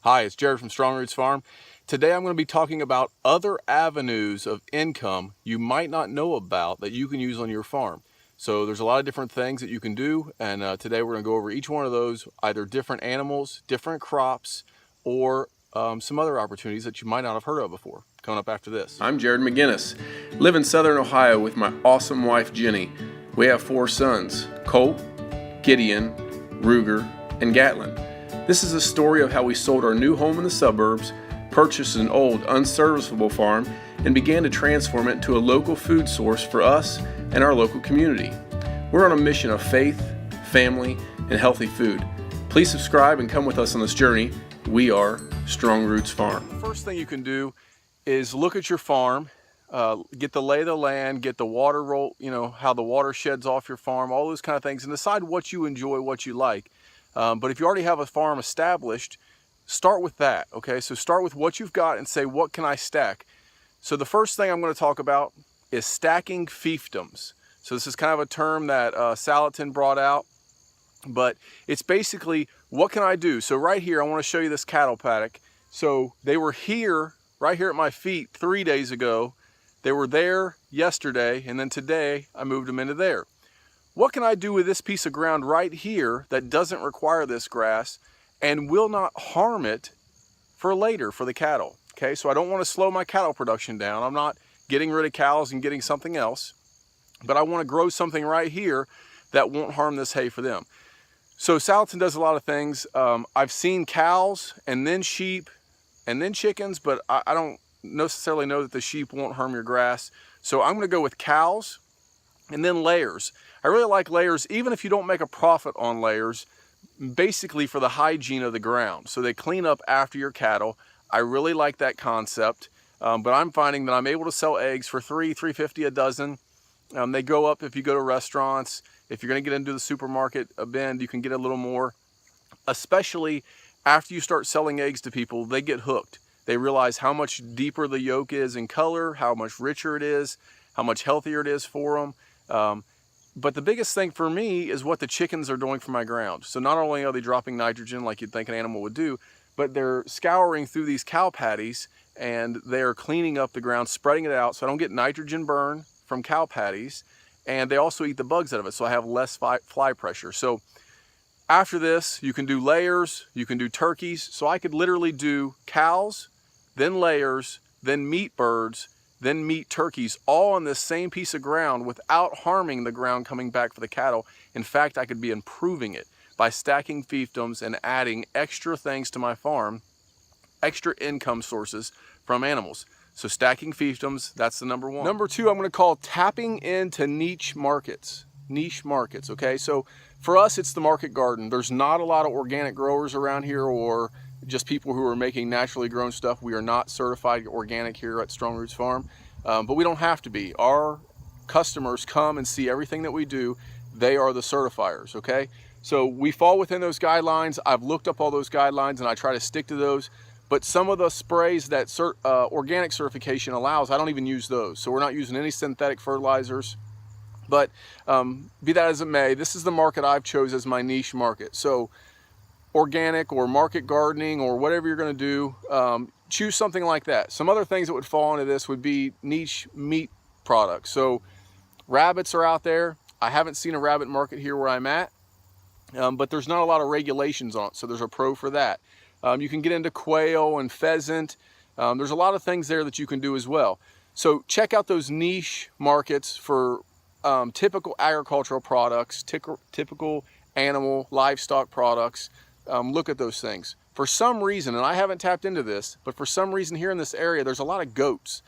Hi, it's Jared from Strong Roots Farm. Today I'm going to be talking about other avenues of income you might not know about that you can use on your farm. So there's a lot of different things that you can do, and today we're going to go over each one of those, either different animals, different crops, or some other opportunities that you might not have heard of before. Coming up after this. I'm Jared McGinnis, live in Southern Ohio with my awesome wife Jenny. We have 4 sons, Colt, Gideon, Ruger, and Gatlin. This is a story of how we sold our new home in the suburbs, purchased an old, unserviceable farm, and began to transform it into a local food source for us and our local community. We're on a mission of faith, family, and healthy food. Please subscribe and come with us on this journey. We are Strong Roots Farm. The first thing you can do is look at your farm, get the lay of the land, get the water roll, how the water sheds off your farm, all those kind of things, and decide what you enjoy, what you like. But if you already have a farm established, start with that, okay? So start with what you've got and say, what can I stack? So the first thing I'm going to talk about is stacking fiefdoms. So this is kind of a term that Salatin brought out, but it's basically, what can I do? So right here, I want to show you this cattle paddock. So they were here, right here at my feet 3 days ago. They were there yesterday, and then today I moved them into there. What can I do with this piece of ground right here that doesn't require this grass and will not harm it for later for the cattle? Okay, so I don't want to slow my cattle production down. I'm not getting rid of cows and getting something else, but I want to grow something right here that won't harm this hay for them. So Salatin does a lot of things. I've seen cows and then sheep and then chickens, but I don't necessarily know that the sheep won't harm your grass. So I'm going to go with cows and then layers. I really like layers, even if you don't make a profit on layers, basically for the hygiene of the ground. So they clean up after your cattle. I really like that concept, but I'm finding that I'm able to sell eggs for $3.50 a dozen. They go up if you go to restaurants. If you're going to get into the supermarket a bend, you can get a little more. Especially after you start selling eggs to people, they get hooked. They realize how much deeper the yolk is in color, how much richer it is, how much healthier it is for them. But the biggest thing for me is what the chickens are doing for my ground. So not only are they dropping nitrogen like you'd think an animal would do, but they're scouring through these cow patties and they're cleaning up the ground, spreading it out so I don't get nitrogen burn from cow patties. And they also eat the bugs out of it, so I have less fly pressure. So after this, you can do layers, you can do turkeys. So I could literally do cows, then layers, then meat birds, then meat turkeys, all on this same piece of ground without harming the ground coming back for the cattle. In fact, I could be improving it by stacking fiefdoms and adding extra things to my farm, extra income sources from animals. So stacking fiefdoms, that's the number one. Number two, I'm going to call tapping into niche markets. Niche markets, okay? So for us, it's the market garden. There's not a lot of organic growers around here or just people who are making naturally grown stuff. We are not certified organic here at Strong Roots Farm, but we don't have to be. Our customers come and see everything that we do. They are the certifiers, okay? So we fall within those guidelines. I've looked up all those guidelines and I try to stick to those. But some of the sprays that organic certification allows, I don't even use those. So we're not using any synthetic fertilizers. But be that as it may, this is the market I've chose as my niche market. So organic or market gardening or whatever you're going to do, choose something like that. Some other things that would fall into this would be niche meat products. So rabbits are out there. I haven't seen a rabbit market here where I'm at, but there's not a lot of regulations on it. So there's a pro for that. You can get into quail and pheasant. There's a lot of things there that you can do as well. So check out those niche markets for typical agricultural products, typical animal, livestock products. Look at those things. For some reason, and I haven't tapped into this, but for some reason here in this area, there's a lot of goats.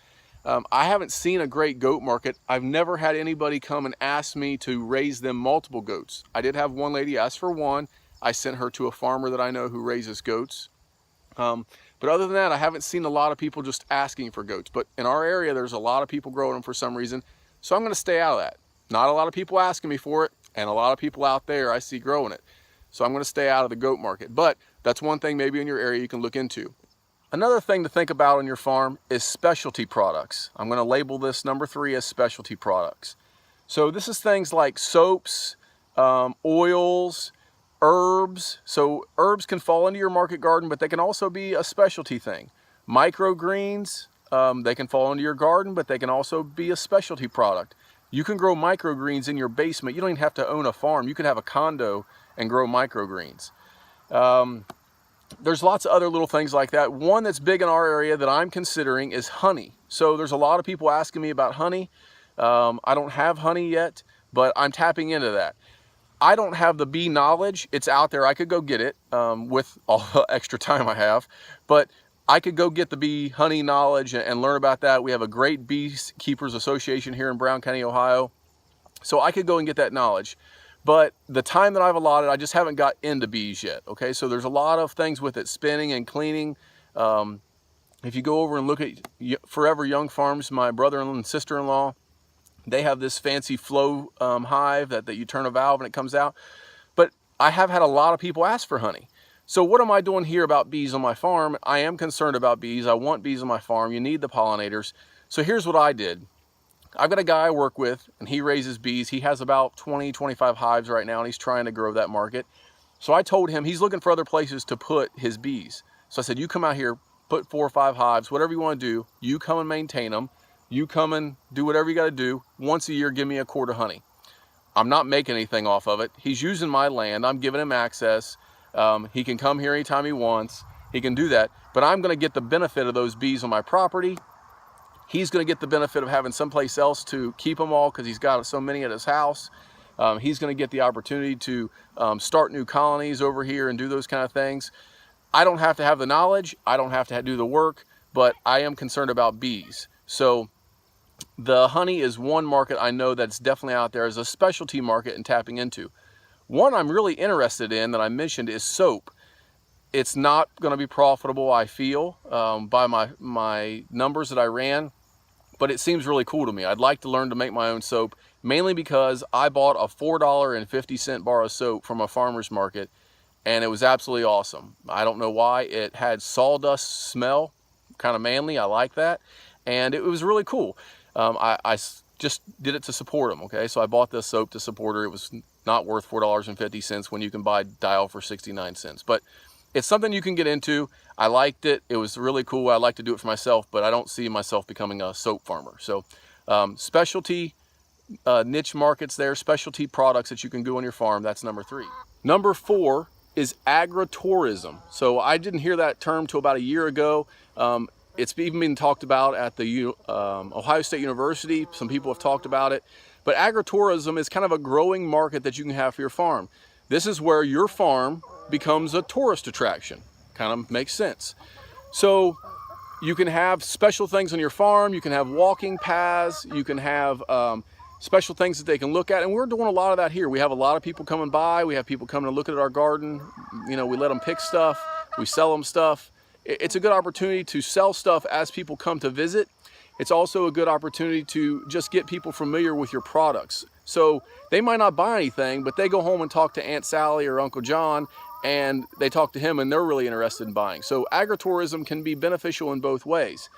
I haven't seen a great goat market. I've never had anybody come and ask me to raise them multiple goats. I did have one lady ask for one. I sent her to a farmer that I know who raises goats. But other than that, I haven't seen a lot of people just asking for goats. But in our area, there's a lot of people growing them for some reason. So I'm going to stay out of that. Not a lot of people asking me for it, and a lot of people out there I see growing it. So I'm going to stay out of the goat market. But that's one thing maybe in your area you can look into. Another thing to think about on your farm is specialty products. I'm going to label this number 3 as specialty products. So this is things like soaps, oils, Herbs, so herbs can fall into your market garden, but they can also be a specialty thing. Microgreens, they can fall into your garden, but they can also be a specialty product. You can grow microgreens in your basement. You don't even have to own a farm. You could have a condo and grow microgreens. There's lots of other little things like that. One that's big in our area that I'm considering is honey. So there's a lot of people asking me about honey. I don't have honey yet, but I'm tapping into that. I don't have the bee knowledge. It's out there. I could go get it with all the extra time I have, but I could go get the bee honey knowledge and learn about that. We have a great beekeepers association here in Brown County, Ohio. So I could go and get that knowledge. But the time that I've allotted, I just haven't got into bees yet. Okay, so there's a lot of things with it, spinning and cleaning. If you go over and look at Forever Young Farms, my brother-in-law and sister-in-law, they have this fancy flow hive that you turn a valve and it comes out. But I have had a lot of people ask for honey. So what am I doing here about bees on my farm? I am concerned about bees. I want bees on my farm. You need the pollinators. So here's what I did. I've got a guy I work with and he raises bees. He has about 20, 25 hives right now and he's trying to grow that market. So I told him he's looking for other places to put his bees. So I said, you come out here, put 4 or 5 hives, whatever you want to do. You come and maintain them. You come and do whatever you got to do. Once a year, give me a quart of honey. I'm not making anything off of it. He's using my land. I'm giving him access. He can come here anytime he wants. He can do that. But I'm going to get the benefit of those bees on my property. He's going to get the benefit of having someplace else to keep them all because he's got so many at his house. He's going to get the opportunity to start new colonies over here and do those kind of things. I don't have to have the knowledge. I don't have to do the work, but I am concerned about bees. So the honey is one market I know that's definitely out there as a specialty market and tapping into. One I'm really interested in that I mentioned is soap. It's not going to be profitable, I feel, by my numbers that I ran, but it seems really cool to me. I'd like to learn to make my own soap, mainly because I bought a $4.50 bar of soap from a farmer's market, and it was absolutely awesome. I don't know why. It had sawdust smell, kind of manly. I like that, and it was really cool. I just did it to support them, okay? So I bought this soap to support her. It was not worth $4.50 when you can buy Dial for 69 cents. But it's something you can get into. I liked it. It was really cool. I like to do it for myself, but I don't see myself becoming a soap farmer. So specialty niche markets there, specialty products that you can do on your farm. That's number 3. Number 4 is agritourism. So I didn't hear that term till about a year ago. It's even been talked about at the Ohio State University. Some people have talked about it. But agritourism is kind of a growing market that you can have for your farm. This is where your farm becomes a tourist attraction. Kind of makes sense. So you can have special things on your farm. You can have walking paths. You can have special things that they can look at. And we're doing a lot of that here. We have a lot of people coming by. We have people coming to look at our garden. You know, we let them pick stuff. We sell them stuff. It's a good opportunity to sell stuff as people come to visit. It's also a good opportunity to just get people familiar with your products. So they might not buy anything, but they go home and talk to Aunt Sally or Uncle John, and they talk to him and they're really interested in buying. So agritourism can be beneficial in both ways.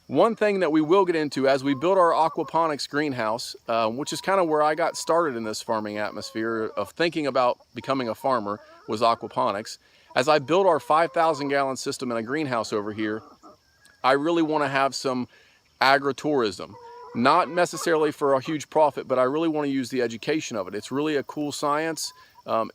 One thing that we will get into as we build our aquaponics greenhouse, which is kind of where I got started in this farming atmosphere of thinking about becoming a farmer, was aquaponics. As I build our 5,000 gallon system in a greenhouse over here, I really want to have some agritourism. Not necessarily for a huge profit, but I really want to use the education of it. It's really a cool science.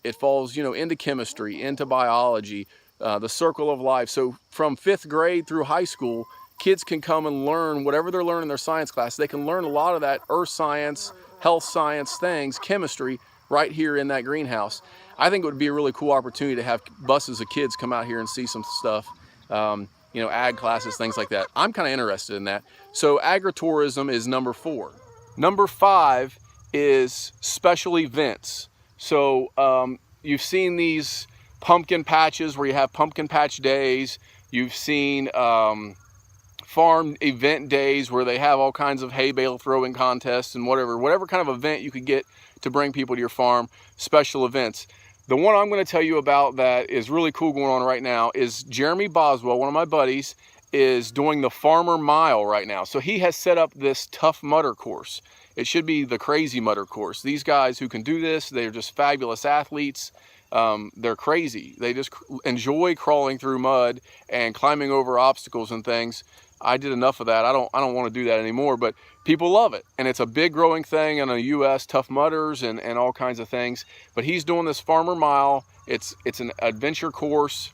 It falls, into chemistry, into biology, the circle of life. So from 5th grade through high school, kids can come and learn whatever they're learning in their science class. They can learn a lot of that earth science, health science things, chemistry, right here in that greenhouse. I think it would be a really cool opportunity to have buses of kids come out here and see some stuff. Ag classes, things like that. I'm kind of interested in that. So agritourism is number 4. Number 5 is special events. So you've seen these pumpkin patches where you have pumpkin patch days. You've seen farm event days where they have all kinds of hay bale throwing contests and whatever kind of event you could get to bring people to your farm, special events. The one I'm going to tell you about that is really cool going on right now is Jeremy Boswell, one of my buddies, is doing the Farmer Mile right now. So he has set up this Tough Mudder course. It should be the Crazy Mudder course. These guys who can do this, they're just fabulous athletes. they're crazy. They just enjoy crawling through mud and climbing over obstacles and things. I did enough of that. I don't want to do that anymore, but people love it. And it's a big growing thing in the US, Tough Mudders and all kinds of things. But he's doing this Farmer Mile. It's an adventure course.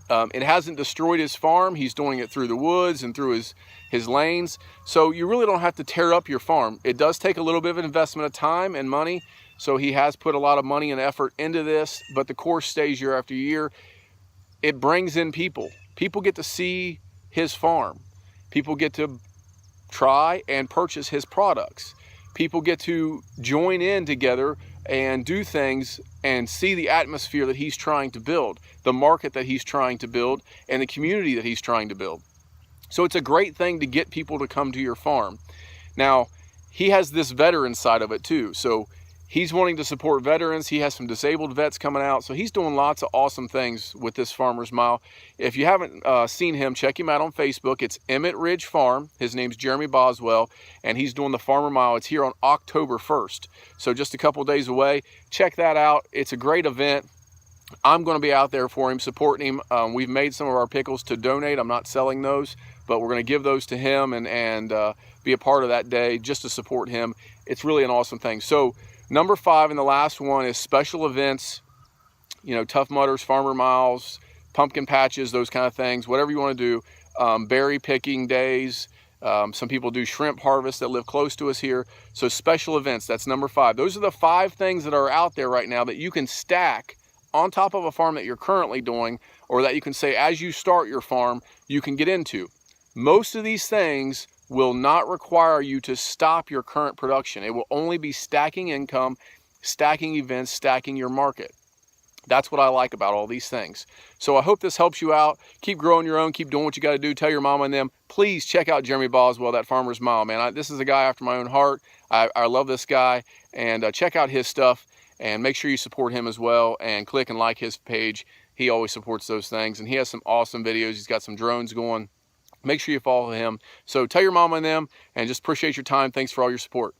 It hasn't destroyed his farm. He's doing it through the woods and through his lanes. So you really don't have to tear up your farm. It does take a little bit of an investment of time and money. So he has put a lot of money and effort into this, but the course stays year after year. It brings in people. People get to see his farm. People get to try and purchase his products. People get to join in together and do things and see the atmosphere that he's trying to build, the market that he's trying to build, and the community that he's trying to build. So it's a great thing to get people to come to your farm. Now, he has this veteran side of it too. So he's wanting to support veterans. He has some disabled vets coming out. So he's doing lots of awesome things with this Farmer's Mile. If you haven't seen him, check him out on Facebook. It's Emmett Ridge Farm. His name's Jeremy Boswell, and he's doing the Farmer Mile. It's here on October 1st. So just a couple days away. Check that out. It's a great event. I'm going to be out there for him, supporting him. We've made some of our pickles to donate. I'm not selling those, but we're going to give those to him and be a part of that day just to support him. It's really an awesome thing. So number 5 and the last one is special events, you know, Tough Mudders, Farmer Miles, pumpkin patches, those kind of things, whatever you want to do. Berry picking days. Some people do shrimp harvest that live close to us here. So special events, that's number 5. Those are the 5 things that are out there right now that you can stack on top of a farm that you're currently doing, or that you can say as you start your farm, you can get into. Most of these things will not require you to stop your current production. It will only be stacking income, stacking events, stacking your market. That's what I like about all these things. So I hope this helps you out. Keep growing your own, keep doing what you got to do. Tell your mama and them, please check out Jeremy Boswell, that Farmer's Mile, man. This is a guy after my own heart. I love this guy, and check out his stuff, and make sure you support him as well, and click and like his page. He always supports those things, and he has some awesome videos. He's got some drones going. Make sure you follow him. So tell your mama and them, and just appreciate your time. Thanks for all your support.